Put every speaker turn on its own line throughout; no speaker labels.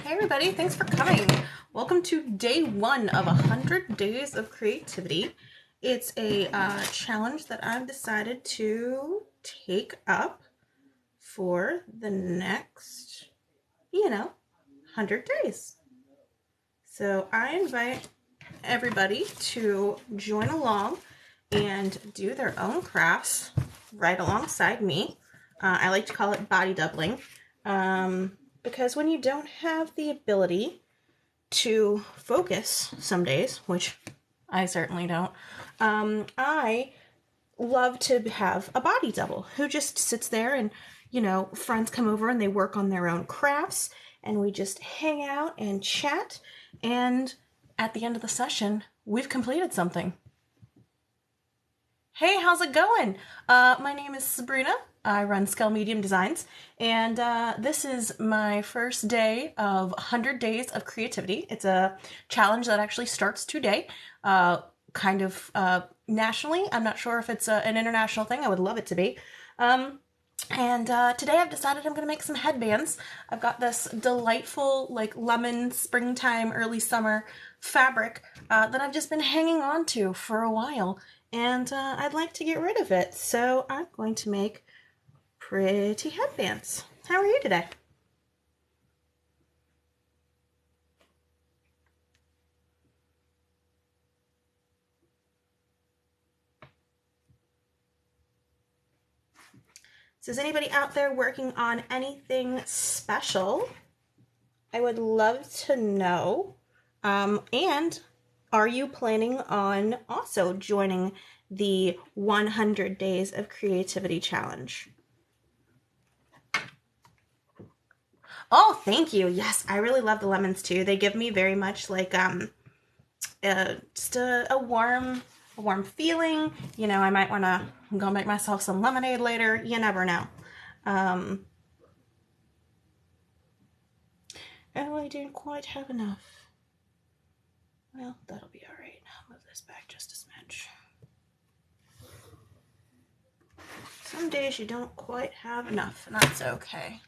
Hey everybody, thanks for coming. Welcome to day 1 of 100 Days of Creativity. It's a challenge that I've decided to take up for the next, 100 days. So I invite everybody to join along and do their own crafts right alongside me. I like to call it body doubling. Because when you don't have the ability to focus some days, which I certainly don't, I love to have a body double who just sits there and, friends come over and they work on their own crafts and we just hang out and chat, and at the end of the session, we've completed something. Hey, how's it going? My name is Sabrina. I run Scale Medium Designs, and this is my first day of 100 Days of Creativity. It's a challenge that actually starts today, kind of nationally. I'm not sure if it's an international thing. I would love it to be. And today I've decided I'm going to make some headbands. I've got this delightful, like, lemon, springtime, early summer fabric that I've just been hanging on to for a while. And I'd like to get rid of it. So I'm going to make pretty headbands. How are you today? So is anybody out there working on anything special? I would love to know. And are you planning on also joining the 100 Days of Creativity Challenge? Oh, thank you. Yes, I really love the lemons too. They give me very much like just a warm feeling. You know, I might want to go make myself some lemonade later. You never know. Oh, I didn't quite have enough. Well, that'll be all right. I'll move this back just a smidge. Some days you don't quite have enough, and that's okay.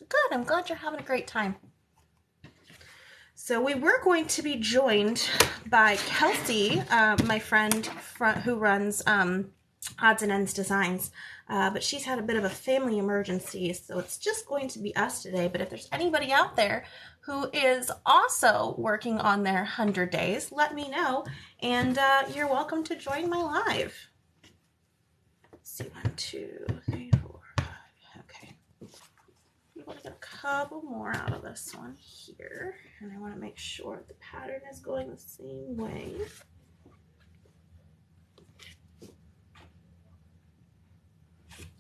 Good, I'm glad you're having a great time. So we were going to be joined by Kelsey, my friend who runs Odds and Ends Designs, but she's had a bit of a family emergency, so it's just going to be us today. But if there's anybody out there who is also working on their 100 days, let me know, and you're welcome to join my live. Let's see, 1, 2, 3, 4, 5. Okay. I'm going to get a couple more out of this one here, and I want to make sure the pattern is going the same way.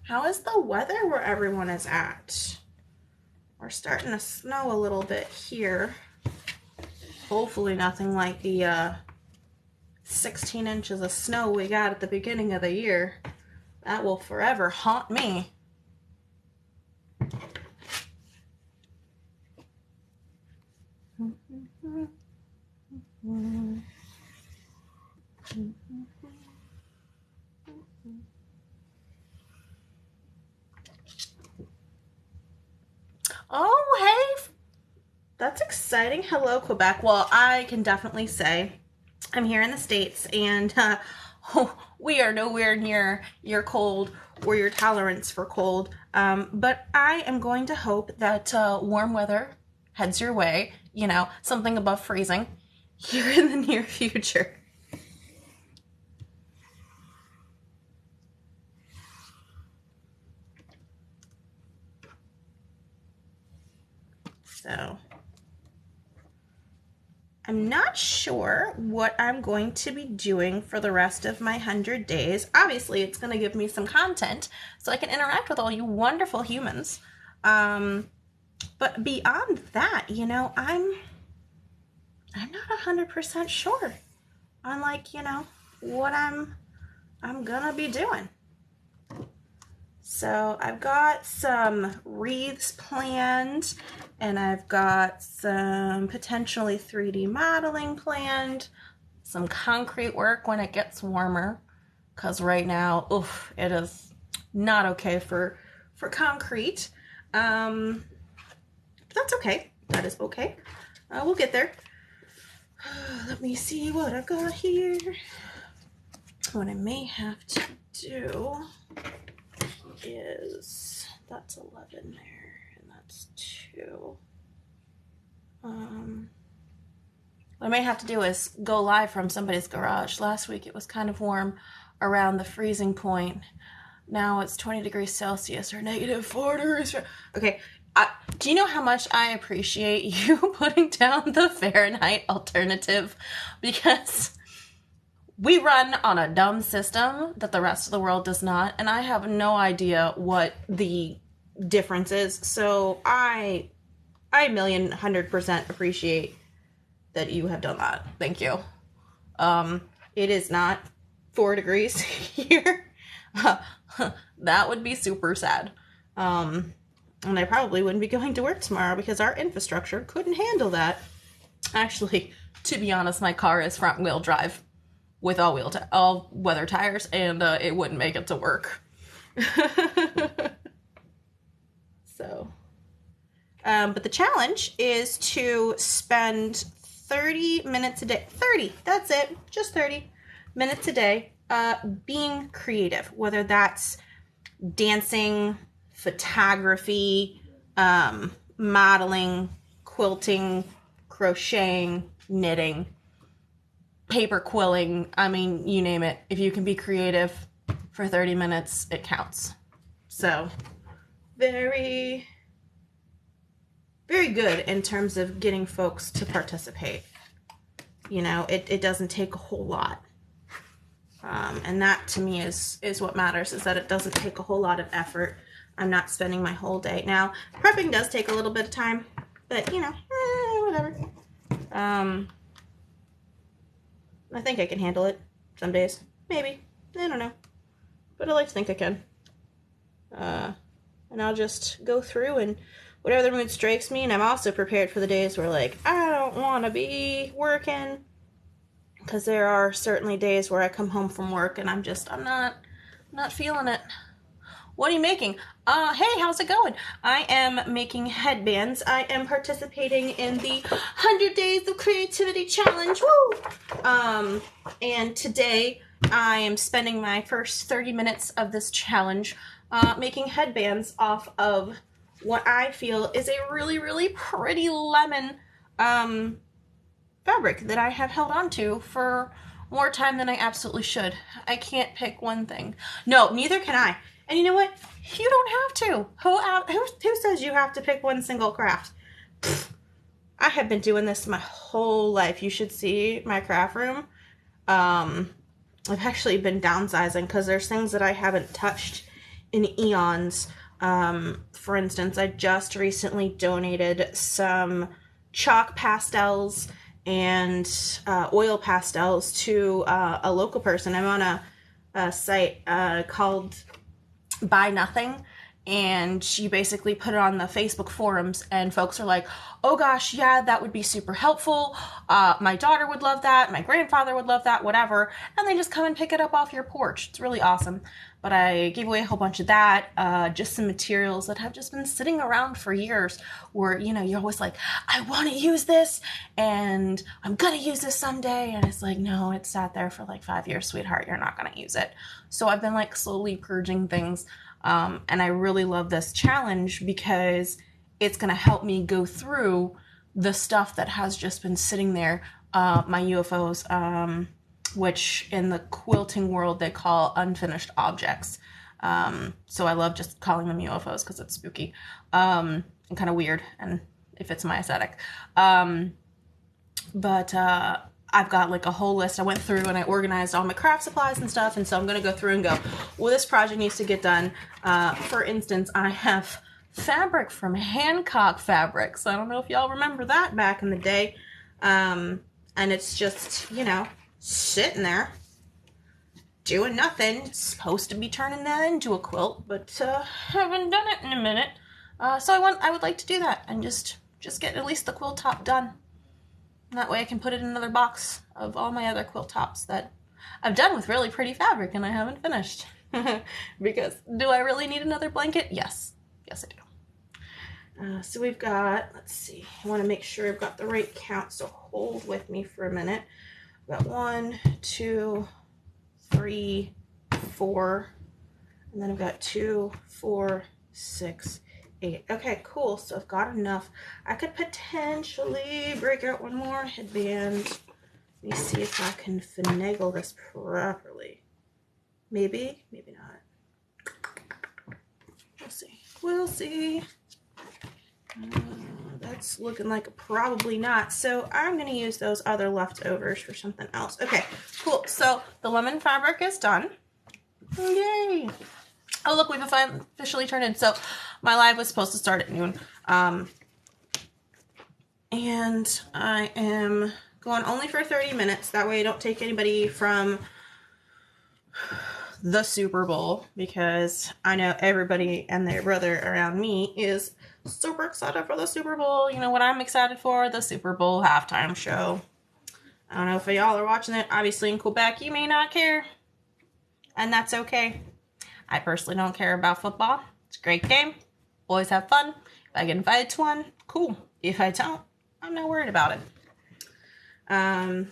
How is the weather where everyone is at? We're starting to snow a little bit here. Hopefully nothing like the 16 inches of snow we got at the beginning of the year. That will forever haunt me. Oh, hey, that's exciting. Hello, Quebec. Well, I can definitely say I'm here in the States, and we are nowhere near your cold or your tolerance for cold, but I am going to hope that warm weather heads your way, you know, something above freezing here in the near future. So I'm not sure what I'm going to be doing for the rest of my 100 days. Obviously, it's going to give me some content so I can interact with all you wonderful humans. But beyond that, you know, I'm not 100% sure on, like, you know, what I'm gonna be doing. So I've got some wreaths planned, and I've got some potentially 3D modeling planned, some concrete work when it gets warmer, because right now, oof, it is not okay for concrete. But that's okay. That is okay. We'll get there. Let me see what I've got here. What I may have to do is, that's 11 there, and that's 2. What I may have to do is go live from somebody's garage. Last week it was kind of warm around the freezing point. Now it's 20 degrees Celsius or -4 degrees. Okay, do you know how much I appreciate you putting down the Fahrenheit alternative? Because we run on a dumb system that the rest of the world does not, and I have no idea what the difference is. So I 100% appreciate that you have done that. Thank you. It is not 4 degrees here. That would be super sad. And I probably wouldn't be going to work tomorrow because our infrastructure couldn't handle that. Actually, to be honest, my car is front wheel drive with all weather tires, and it wouldn't make it to work. So, but the challenge is to spend 30 minutes a day. 30, that's it, just 30 minutes a day being creative, whether that's dancing, photography, modeling, quilting, crocheting, knitting, paper quilling. I mean, you name it. If you can be creative for 30 minutes, it counts. So very, very good in terms of getting folks to participate. You know, it doesn't take a whole lot. And that to me is what matters, is that it doesn't take a whole lot of effort. I'm not spending my whole day. Now, prepping does take a little bit of time, but you know, whatever. I think I can handle it some days. Maybe. I don't know. But I like to think I can. And I'll just go through and whatever the mood strikes me. And I'm also prepared for the days where, like, I don't want to be working. Because there are certainly days where I come home from work and I'm not feeling it. What are you making? Hey, how's it going? I am making headbands. I am participating in the 100 Days of Creativity Challenge. Woo! And today I am spending my first 30 minutes of this challenge making headbands off of what I feel is a really, really pretty lemon fabric that I have held on to for more time than I absolutely should. I can't pick one thing. No, neither can I. And you know what? You don't have to. Who says you have to pick one single craft? Pfft. I have been doing this my whole life. You should see my craft room. I've actually been downsizing because there's things that I haven't touched in eons. For instance, I just recently donated some chalk pastels and oil pastels to a local person. I'm on a site called Buy Nothing, and you basically put it on the Facebook forums, and folks are like, oh gosh, yeah, that would be super helpful. My daughter would love that. My grandfather would love that, whatever. And they just come and pick it up off your porch. It's really awesome. But I gave away a whole bunch of that, just some materials that have just been sitting around for years where, you know, you're always like, I want to use this and I'm going to use this someday. And it's like, no, it sat there for like 5 years, sweetheart. You're not going to use it. So I've been like slowly purging things. And I really love this challenge because it's going to help me go through the stuff that has just been sitting there, my UFOs, which in the quilting world they call unfinished objects. So I love just calling them UFOs because it's spooky and kind of weird, and it fits my aesthetic. But I've got like a whole list. I went through and I organized all my craft supplies and stuff, and so I'm going to go through and go, well, this project needs to get done. For instance, I have fabric from Hancock Fabrics. I don't know if y'all remember that back in the day. And it's just, you know, sitting there doing nothing. It's supposed to be turning that into a quilt, but haven't done it in a minute. So I would like to do that and just get at least the quilt top done. And that way I can put it in another box of all my other quilt tops that I've done with really pretty fabric and I haven't finished. Because do I really need another blanket? Yes. Yes, I do. So we've got, let's see, I want to make sure I've got the right count, so hold with me for a minute. We've got 1, 2, 3, 4, and then I've got 2, 4, 6, 8. Okay, cool. So I've got enough. I could potentially break out one more headband. Let me see if I can finagle this properly. Maybe, maybe not. We'll see. We'll see. That's looking like probably not. So I'm going to use those other leftovers for something else. Okay, cool. So the lemon fabric is done. Yay. Oh, look, we've officially turned in. So my live was supposed to start at noon. And I am going only for 30 minutes. That way I don't take anybody from the Super Bowl, because I know everybody and their brother around me is super excited for the Super Bowl. You know what I'm excited for? The Super Bowl halftime show. I don't know if y'all are watching it. Obviously in Quebec, you may not care. And that's okay. I personally don't care about football. It's a great game. Boys have fun. If I get invited to one, cool. If I don't, I'm not worried about it.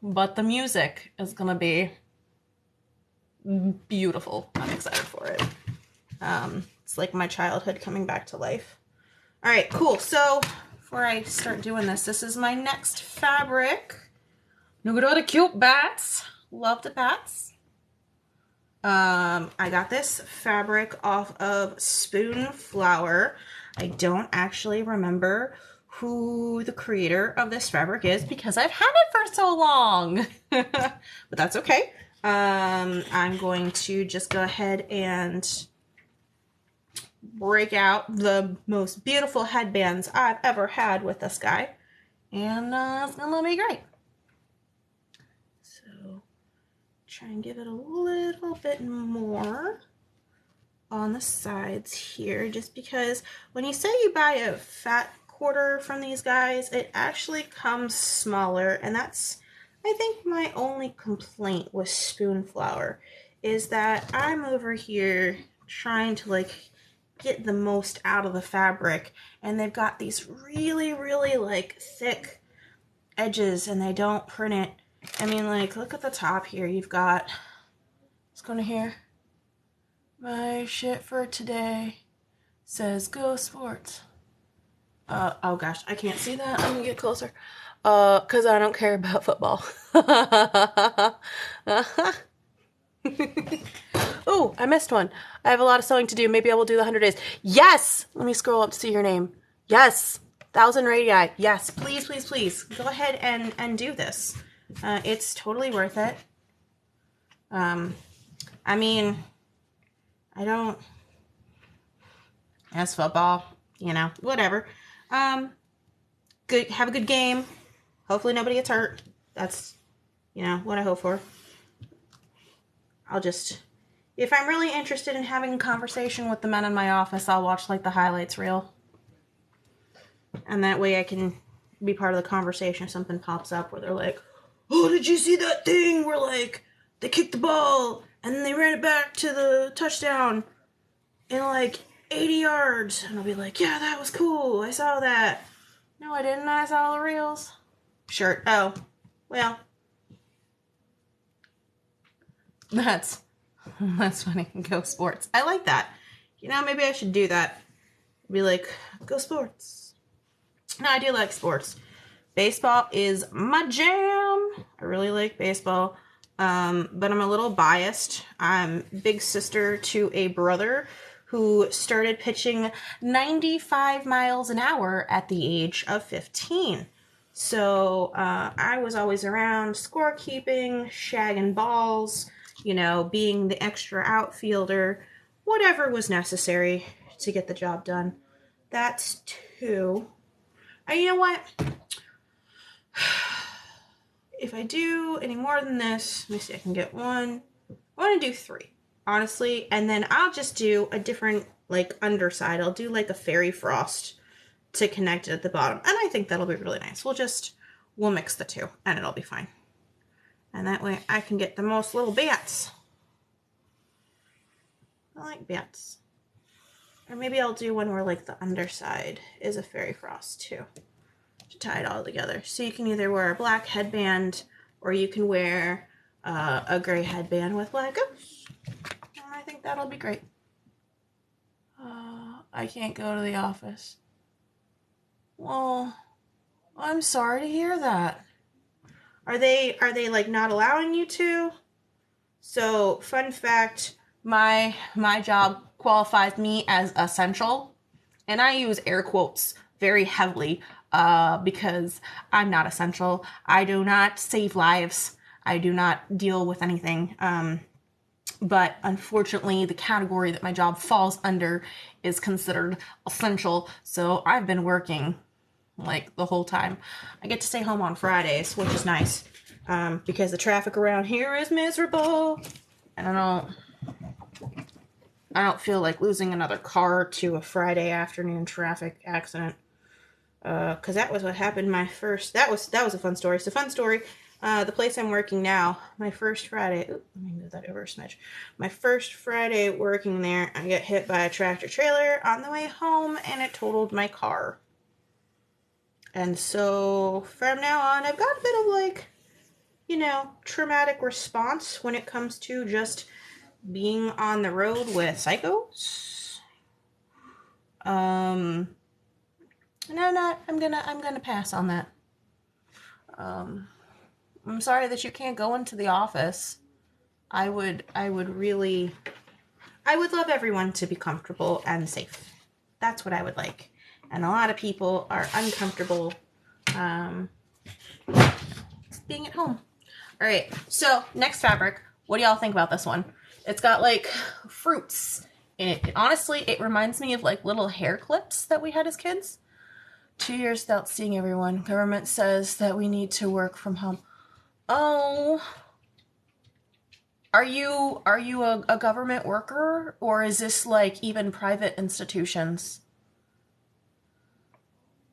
But the music is going to be beautiful. I'm excited for it. It's like my childhood coming back to life. All right, cool. So before I start doing this, this is my next fabric. Look at all the cute bats. Love the bats. I got this fabric off of Spoonflower. I don't actually remember who the creator of this fabric is because I've had it for so long. But that's okay. I'm going to just go ahead and break out the most beautiful headbands I've ever had with this guy. And it's gonna be great. So try and give it a little bit more on the sides here, just because when you say you buy a fat quarter from these guys, it actually comes smaller, and that's, I think, my only complaint with Spoonflower, is that I'm over here trying to like get the most out of the fabric, and they've got these really, really like thick edges, and they don't print it. I mean, like, look at the top here. You've got, let's go to here. My shit for today says Go Sports. Oh gosh, I can't see that. I'm gonna get closer. Cause I don't care about football. Oh, I missed one. I have a lot of sewing to do. Maybe I will do the 100 days. Yes! Let me scroll up to see your name. Yes! 1,000 radii. Yes, please, please, please. Go ahead and do this. It's totally worth it. I mean, I don't... As football, you know, whatever. Good. Have a good game. Hopefully nobody gets hurt. That's, you know, what I hope for. I'll just... If I'm really interested in having a conversation with the men in my office, I'll watch, like, the highlights reel. And that way I can be part of the conversation if something pops up where they're like, oh, did you see that thing where, like, they kicked the ball and then they ran it back to the touchdown in, like, 80 yards? And I'll be like, yeah, that was cool. I saw that. No, I didn't. I saw the reels. Shirt. Oh, well. That's funny. Go Sports. I like that. You know, maybe I should do that. Be like, Go Sports. No, I do like sports. Baseball is my jam. I really like baseball. But I'm a little biased. I'm big sister to a brother who started pitching 95 miles an hour at the age of 15. So I was always around scorekeeping, shagging balls, you know, being the extra outfielder, whatever was necessary to get the job done. That's two. You know what? If I do any more than this, let me see, I can get one. I want to do three, honestly, and then I'll just do a different, like, underside. I'll do, like, a fairy frost to connect it at the bottom, and I think that'll be really nice. We'll mix the two, and it'll be fine. And that way I can get the most little bats. I like bats. Or maybe I'll do one where, like, the underside is a fairy frost, too, to tie it all together. So you can either wear a black headband, or you can wear a gray headband with black ghosts. I think that'll be great. I can't go to the office. Well, I'm sorry to hear that. Are they like not allowing you to? So, fun fact, my job qualifies me as essential, and I use air quotes very heavily because I'm not essential. I do not save lives. I do not deal with anything. But unfortunately, the category that my job falls under is considered essential. So I've been working like the whole time. I get to stay home on Fridays, which is nice because the traffic around here is miserable, and I don't feel like losing another car to a Friday afternoon traffic accident. Because that was what happened my first... That was a fun story. So, fun story. The place I'm working now, my first Friday... Ooh, let me move that over a smidge. My first Friday working there, I got hit by a tractor trailer on the way home, and it totaled my car. And so, from now on, I've got a bit of, like, you know, traumatic response when it comes to just being on the road with psychos. No, I'm gonna pass on that. I'm sorry that you can't go into the office. I would love everyone to be comfortable and safe. That's what I would like. And a lot of people are uncomfortable being at home. All right, so next fabric. What do y'all think about this one? It's got like fruits in it. Honestly, it reminds me of like little hair clips that we had as kids. 2 years without seeing everyone. Government says that we need to work from home. Oh, are you a government worker, or is this like even private institutions?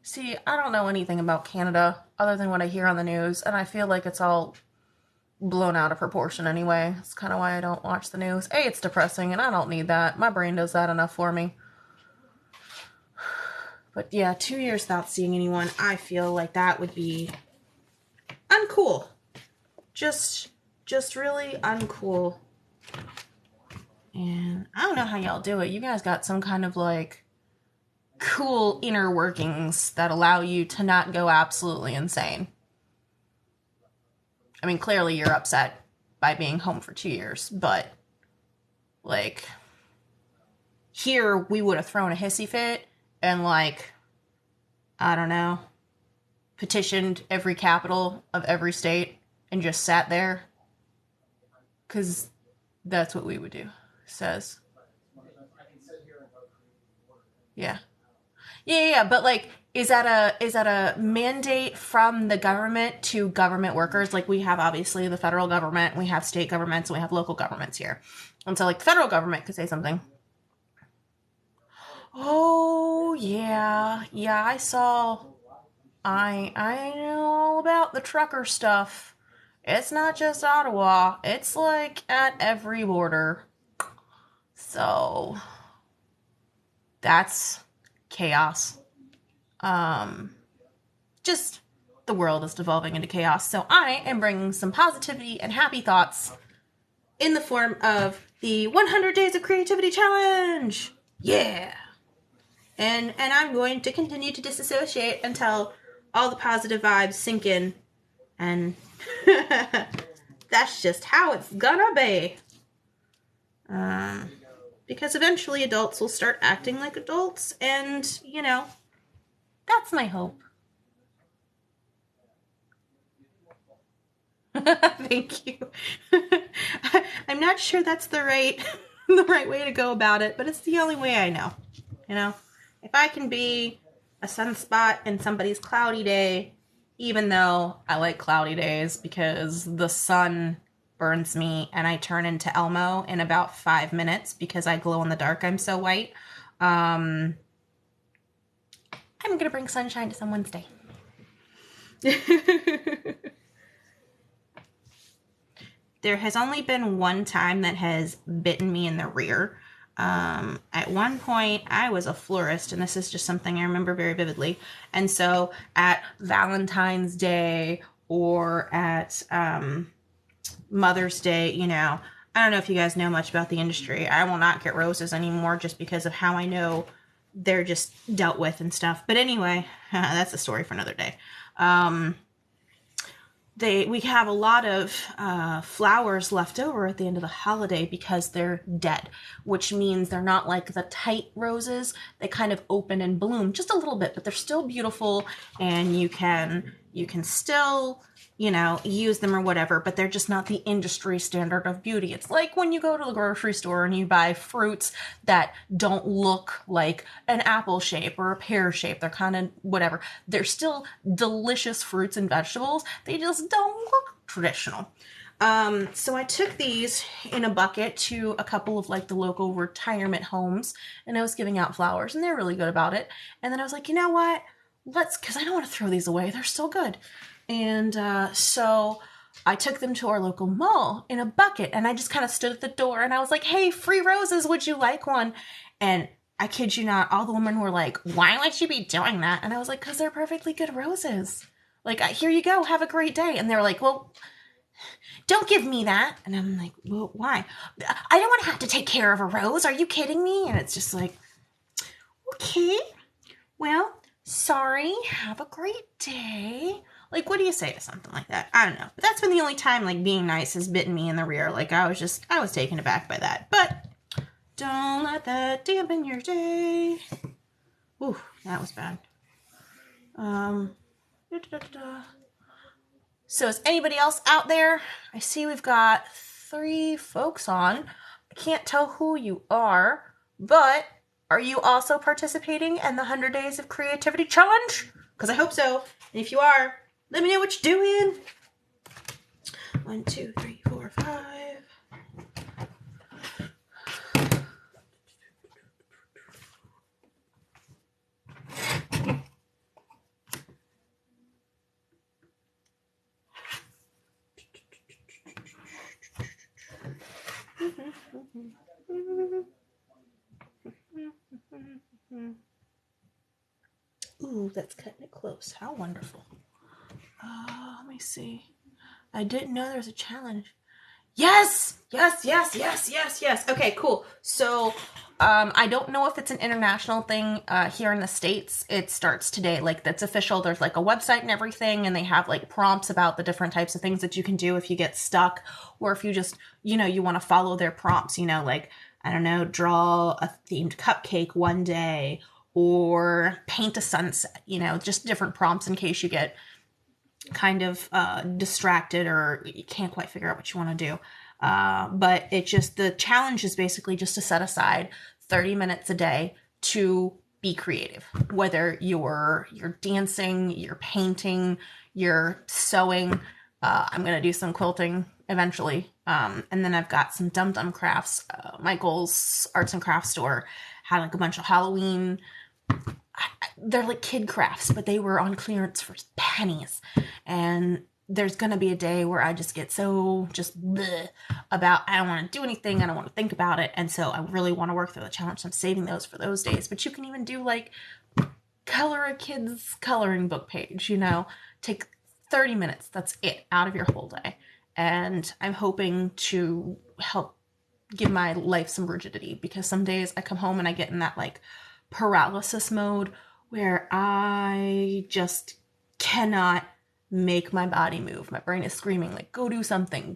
See, I don't know anything about Canada other than what I hear on the news, and I feel like it's all blown out of proportion anyway. It's kind of why I don't watch the news. A, it's depressing, and I don't need that. My brain does that enough for me. But yeah, 2 years without seeing anyone, I feel like that would be uncool. Just really uncool. And I don't know how y'all do it. You guys got some kind of like cool inner workings that allow you to not go absolutely insane. I mean, clearly you're upset by being home for 2 years, but like here we would have thrown a hissy fit and like, I don't know, petitioned every capital of every state and just sat there. Because that's what we would do, says. Yeah. Yeah, but like, is that a mandate from the government to government workers? Like, we have obviously the federal government, we have state governments, and we have local governments here. And so like the federal government could say something. Oh yeah, I saw. I know all about the trucker stuff. It's not just Ottawa. It's like at every border. So that's chaos. Just the world is devolving into chaos. So I am bringing some positivity and happy thoughts in the form of the 100 Days of Creativity Challenge. Yeah. And I'm going to continue to disassociate until all the positive vibes sink in. And that's just how it's gonna be. Because eventually adults will start acting like adults, and, you know, that's my hope. Thank you. I'm not sure that's the right way to go about it, but it's the only way I know. You know, if I can be a sunspot in somebody's cloudy day, even though I like cloudy days because the sun burns me and I turn into Elmo in about 5 minutes because I glow in the dark. I'm so white. I'm gonna bring sunshine to someone's day. There has only been one time that has bitten me in the rear. At one point, I was a florist, and this is just something I remember very vividly. And so at Valentine's Day or at Mother's Day, you know, I don't know if you guys know much about the industry. I will not get roses anymore just because of how I know they're just dealt with and stuff. But anyway, that's a story for another day. We have a lot of flowers left over at the end of the holiday because they're dead, which means they're not like the tight roses. They kind of open and bloom just a little bit, but they're still beautiful, and you can still, you know, use them or whatever, but they're just not the industry standard of beauty. It's like when you go to the grocery store and you buy fruits that don't look like an apple shape or a pear shape. They're kind of whatever. They're still delicious fruits and vegetables. They just don't look traditional. So I took these in a bucket to a couple of like the local retirement homes, and I was giving out flowers, and they're really good about it. And then I was like, you know what? Because I don't want to throw these away. They're still good. And so I took them to our local mall in a bucket, and I just kind of stood at the door, and I was like, hey, free roses, would you like one? And I kid you not, all the women were like, why would you be doing that? And I was like, because they're perfectly good roses. Like, here you go, have a great day. And they were like, well, don't give me that. And I'm like, well, why? I don't want to have to take care of a rose. Are you kidding me? And it's just like, okay, well, sorry, have a great day. Like, what do you say to something like that? I don't know. But that's been the only time, like, being nice has bitten me in the rear. Like, I was taken aback by that. But don't let that dampen your day. Ooh, that was bad. So is anybody else out there? I see we've got 3 folks on. I can't tell who you are, but are you also participating in the 100 Days of Creativity Challenge? Because I hope so. And if you are, let me know what you're doing. 1, 2, 3, 4, 5. Ooh, that's cutting it close. How wonderful. Let me see. I didn't know there was a challenge. Yes! Yes. Okay, cool. So, I don't know if it's an international thing here in the States. It starts today. Like, that's official. There's, like, a website and everything, and they have, like, prompts about the different types of things that you can do if you get stuck, or if you just, you know, you want to follow their prompts, you know, like, I don't know, draw a themed cupcake one day, or paint a sunset, you know, just different prompts in case you get kind of distracted or you can't quite figure out what you want to do. But the challenge is basically just to set aside 30 minutes a day to be creative. Whether you're dancing, you're painting, you're sewing. I'm going to do some quilting eventually. And then I've got some Dum Dum Crafts. Michael's Arts and Crafts store had like a bunch of Halloween. They're like kid crafts, but they were on clearance for pennies. And there's going to be a day where I just get so just bleh about, I don't want to do anything. I don't want to think about it. And so I really want to work through the challenge. So I'm saving those for those days. But you can even do like color a kid's coloring book page, you know, take 30 minutes. That's it, out of your whole day. And I'm hoping to help give my life some rigidity, because some days I come home and I get in that like paralysis mode where I just cannot make my body move. My brain is screaming like, go do something.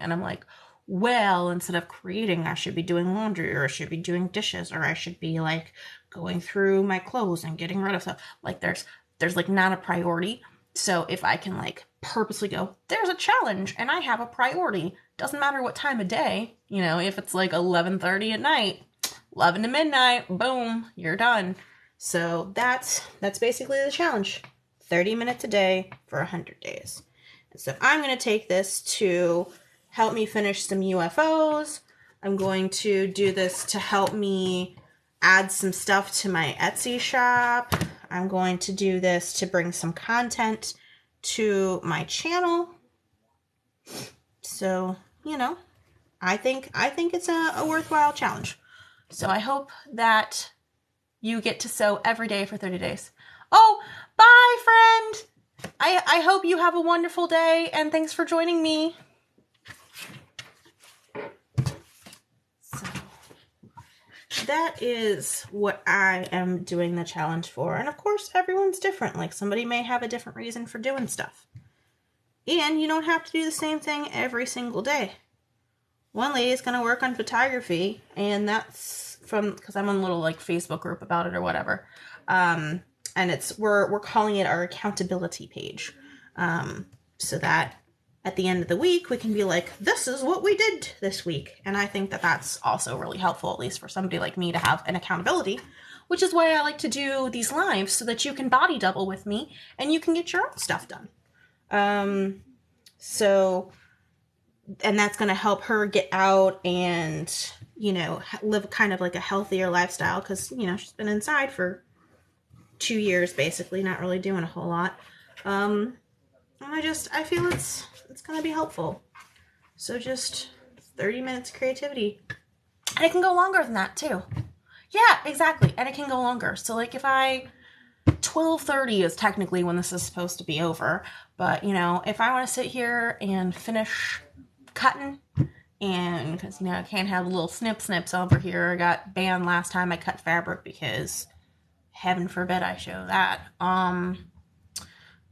And I'm like, well, instead of creating, I should be doing laundry, or I should be doing dishes, or I should be like going through my clothes and getting rid of stuff. Like there's like not a priority. So if I can like purposely go, there's a challenge and I have a priority. Doesn't matter what time of day, you know, if it's like 11:30 at night, 11 to midnight, boom, you're done. So that's basically the challenge. 30 minutes a day for 100 days. And so I'm going to take this to help me finish some UFOs. I'm going to do this to help me add some stuff to my Etsy shop. I'm going to do this to bring some content to my channel. So, you know, I think it's a worthwhile challenge. So I hope that you get to sew every day for 30 days. Oh, bye, friend. I hope you have a wonderful day, and thanks for joining me. So that is what I am doing the challenge for. And of course, everyone's different. Like, somebody may have a different reason for doing stuff. And you don't have to do the same thing every single day. One lady is going to work on photography, and that's because I'm on a little like Facebook group about it or whatever. And we're calling it our accountability page. So that at the end of the week, we can be like, this is what we did this week. And I think that that's also really helpful, at least for somebody like me, to have an accountability, which is why I like to do these lives, so that you can body double with me and you can get your own stuff done. And that's going to help her get out and, you know, live kind of like a healthier lifestyle, because, you know, she's been inside for 2 years, basically, not really doing a whole lot. And I feel it's going to be helpful. So just 30 minutes of creativity. And it can go longer than that, too. Yeah, exactly. And it can go longer. So, like, 12:30 is technically when this is supposed to be over. But, you know, if I want to sit here and finish cutting, and because, you know, I can't have little snips over here. I got banned last time I cut fabric because, heaven forbid I show that.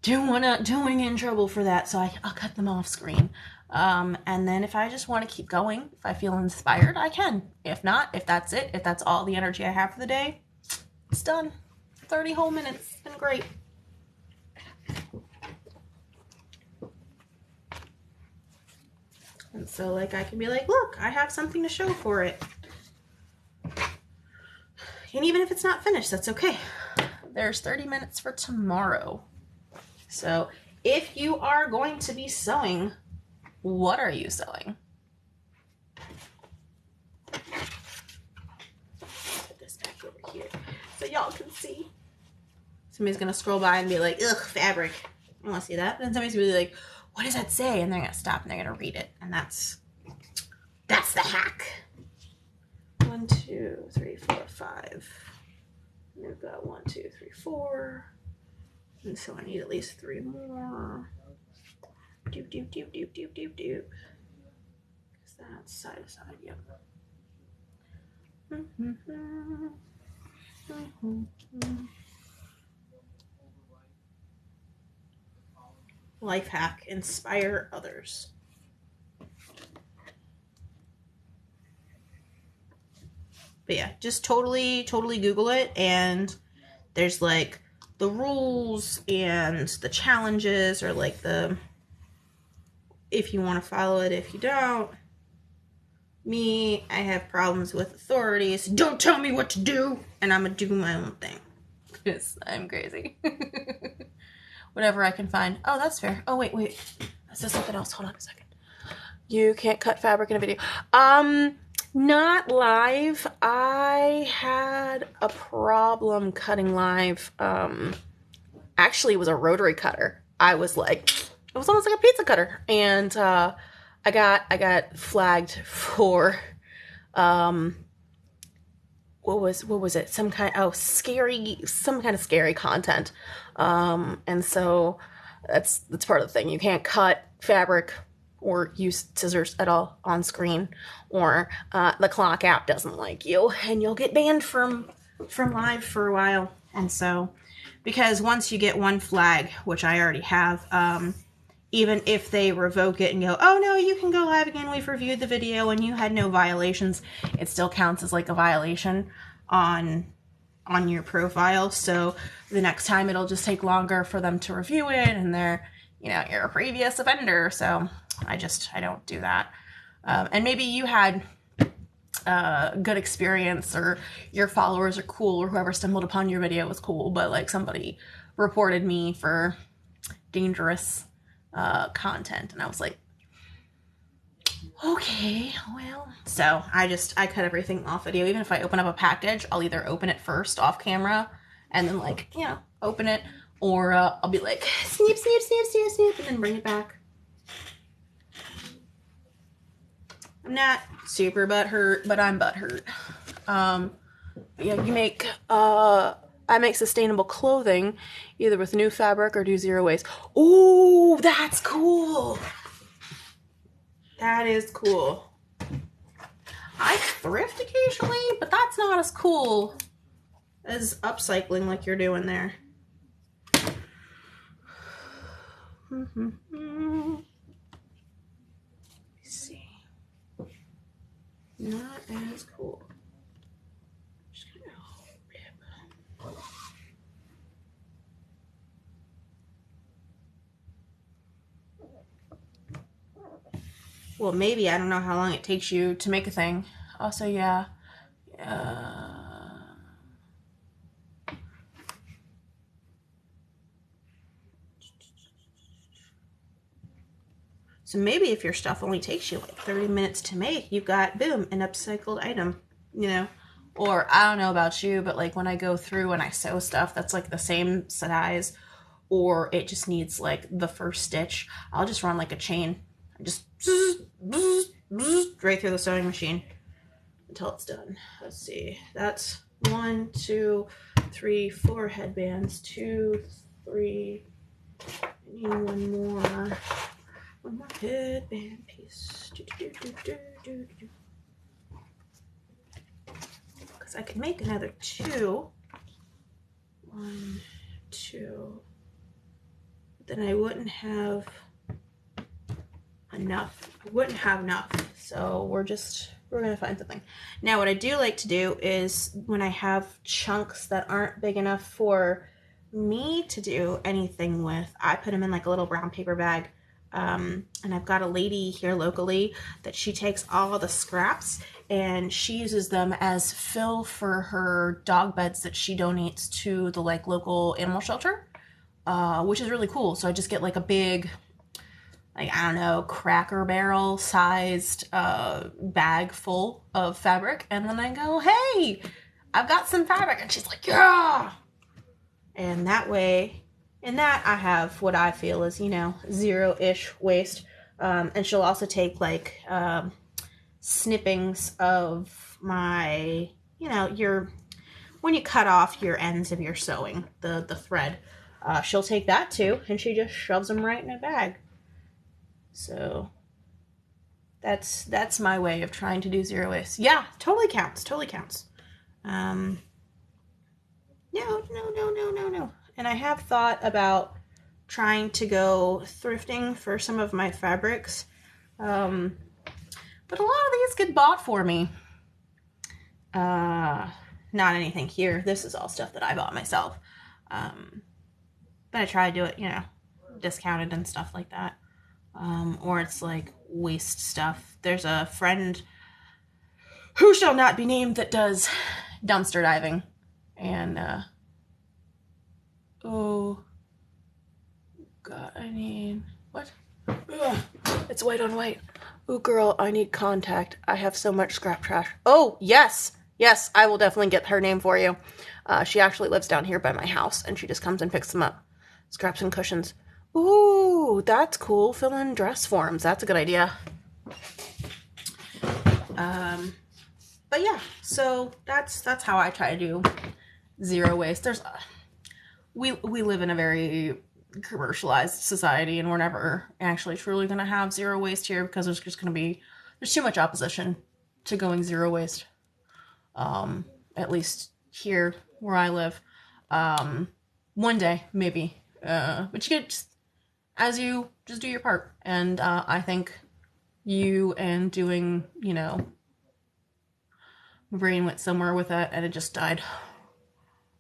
Don't get in trouble for that, so I'll cut them off screen. And then if I just want to keep going, if I feel inspired, I can. If not, if that's it, if that's all the energy I have for the day, it's done. 30 whole minutes. It's been great. And so like I can be like, look, I have something to show for it. And even if it's not finished, that's okay. There's 30 minutes for tomorrow. So if you are going to be sewing, what are you sewing? Put this back over here so y'all can see. Somebody's gonna scroll by and be like, ugh, fabric. I want to see that. And then somebody's gonna be like, what does that say? And they're gonna stop and they're gonna read it. And that's the hack. 1, 2, 3, 4, 5. And we've got 1, 2, 3, 4. And so I need at least 3 more. Doop, doop, doop, doop, doop, doop, doop. Because that's side to side, yep. Life hack, inspire others. But yeah, just totally Google it, and there's like the rules and the challenges, or like the, if you want to follow it, if you don't. Me, I have problems with authorities. Don't tell me what to do, and I'm gonna do my own thing. Because I'm crazy. Whatever I can find. Oh, that's fair. Oh, wait. That says something else. Hold on a second. You can't cut fabric in a video. Not live. I had a problem cutting live. Actually, it was a rotary cutter. I was like, it was almost like a pizza cutter. And I got flagged for what was it? Some kind of scary content. And so that's part of the thing. You can't cut fabric or use scissors at all on screen, or the Clock app doesn't like you, and you'll get banned from live for a while. And so, because once you get one flag, which I already have, even if they revoke it and go, oh no, you can go live again, we've reviewed the video and you had no violations, it still counts as like a violation on your profile. So the next time it'll just take longer for them to review it, and you're a previous offender. So I don't do that. And maybe you had good experience, or your followers are cool, or whoever stumbled upon your video was cool, but like somebody reported me for dangerous content, and I was like, okay, well. So I cut everything off video. Even if I open up a package, I'll either open it first off camera and then open it, or I'll be like, sneep, sneep, sneep, sneep, sneep, and then bring it back. I'm not super butthurt, but I'm butthurt. I make sustainable clothing, either with new fabric or do zero waste. Ooh, that's cool. That is cool. I thrift occasionally, but that's not as cool as upcycling like you're doing there. Let's see. Not as cool. Just gonna well, maybe. I don't know how long it takes you to make a thing. Also, yeah. So maybe if your stuff only takes you like 30 minutes to make, you've got, boom, an upcycled item, Or I don't know about you, but like when I go through and I sew stuff that's like the same size, or it just needs like the first stitch, I'll just run like a chain. Just right through the sewing machine until it's done. Let's see. That's 1, 2, 3, 4 headbands. 2, 3. I need one more. One more headband piece. Because I could make another 2. 1, 2. Then I wouldn't have enough. So we're gonna find something. Now what I do like to do is, when I have chunks that aren't big enough for me to do anything with, I put them in like a little brown paper bag, And I've got a lady here locally that she takes all the scraps and she uses them as fill for her dog beds that she donates to the like local animal shelter, which is really cool. So I just get like a big, like, I don't know, Cracker Barrel sized bag full of fabric, and then I go, hey, I've got some fabric, and she's like, yeah. And that way, in that I have what I feel is, you know, zero-ish waste. And she'll also take like snippings of my, you know, when you cut off your ends of your sewing, the thread, she'll take that too, and she just shoves them right in a bag. So that's my way of trying to do zero waste. Yeah, totally counts. Totally counts. No. And I have thought about trying to go thrifting for some of my fabrics. But a lot of these get bought for me. Not anything here. This is all stuff that I bought myself. But I try to do it, you know, discounted and stuff like that. Or it's like waste stuff. There's a friend who shall not be named that does dumpster diving. And, oh, God, I need, what? Ugh, it's white on white. Oh, girl, I need contact. I have so much scrap trash. Oh, yes. Yes, I will definitely get her name for you. She actually lives down here by my house, and she just comes and picks them up. Scraps and cushions. Ooh, that's cool. Fill in dress forms. That's a good idea. But yeah, so that's how I try to do zero waste. We live in a very commercialized society, and we're never actually truly going to have zero waste here because there's too much opposition to going zero waste. At least here where I live. One day, maybe. But you get just do your part. And I think you and doing, you know, my brain went somewhere with that and it just died.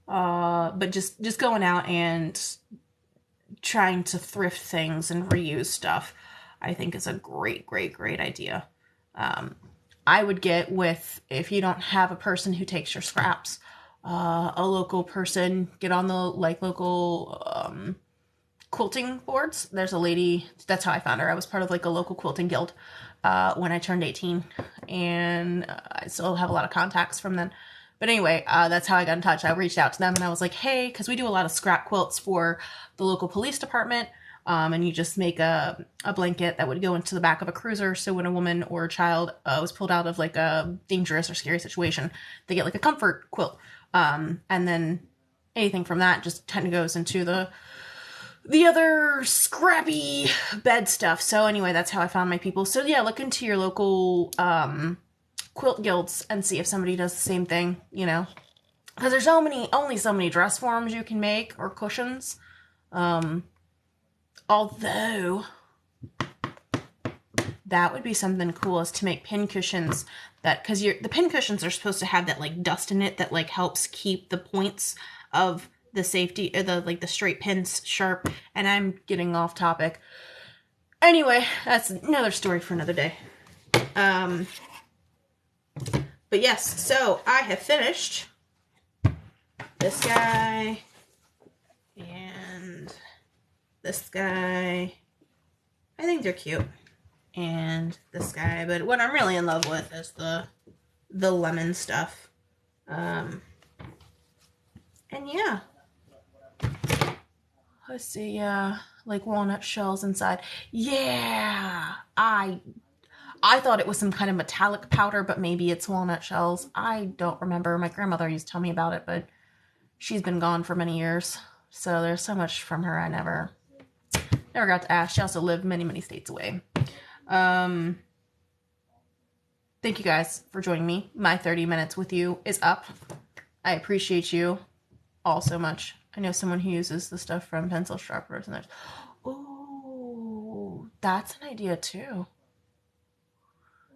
But just going out and trying to thrift things and reuse stuff, I think is a great idea. I would get with, if you don't have a person who takes your scraps, a local person, get on the like local quilting boards. There's a lady, that's how I found her. I was part of like a local quilting guild when I turned 18, and I still have a lot of contacts from then. But anyway, that's how I got in touch. I reached out to them and I was like, hey, because we do a lot of scrap quilts for the local police department. And you just make a blanket that would go into the back of a cruiser. So when a woman or a child was pulled out of like a dangerous or scary situation, they get like a comfort quilt. And then anything from that just kind of goes into the other scrappy bed stuff. So anyway, that's how I found my people. So yeah, look into your local quilt guilds and see if somebody does the same thing, you know. Because there's only so many dress forms you can make, or cushions. Although that would be something cool, is to make pin cushions that, because the pin cushions are supposed to have that like dust in it that like helps keep the points of the safety, or the straight pins sharp. And I'm getting off topic. Anyway, that's another story for another day. But yes, so I have finished this guy and this guy. I think they're cute. And this guy, but what I'm really in love with is the lemon stuff. And yeah. Let's see, like walnut shells inside. Yeah, I thought it was some kind of metallic powder, but maybe it's walnut shells. I don't remember. My grandmother used to tell me about it, but she's been gone for many years. So there's so much from her I never got to ask. She also lived many states away. Thank you guys for joining me. My 30 minutes with you is up. I appreciate you all so much. I know someone who uses the stuff from pencil sharpeners, and there's, oh, that's an idea too.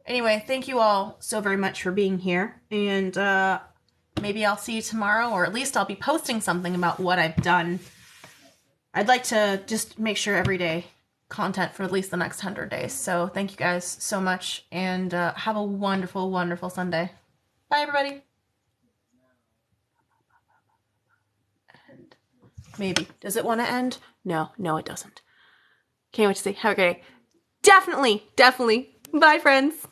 Anyway, thank you all so very much for being here, and maybe I'll see you tomorrow, or at least I'll be posting something about what I've done. I'd like to just make sure every day content for at least the next 100 days. So thank you guys so much, and have a wonderful, wonderful Sunday. Bye, everybody. And maybe. Does it want to end? No, it doesn't. Can't wait to see. Have a great day. Definitely. Bye, friends.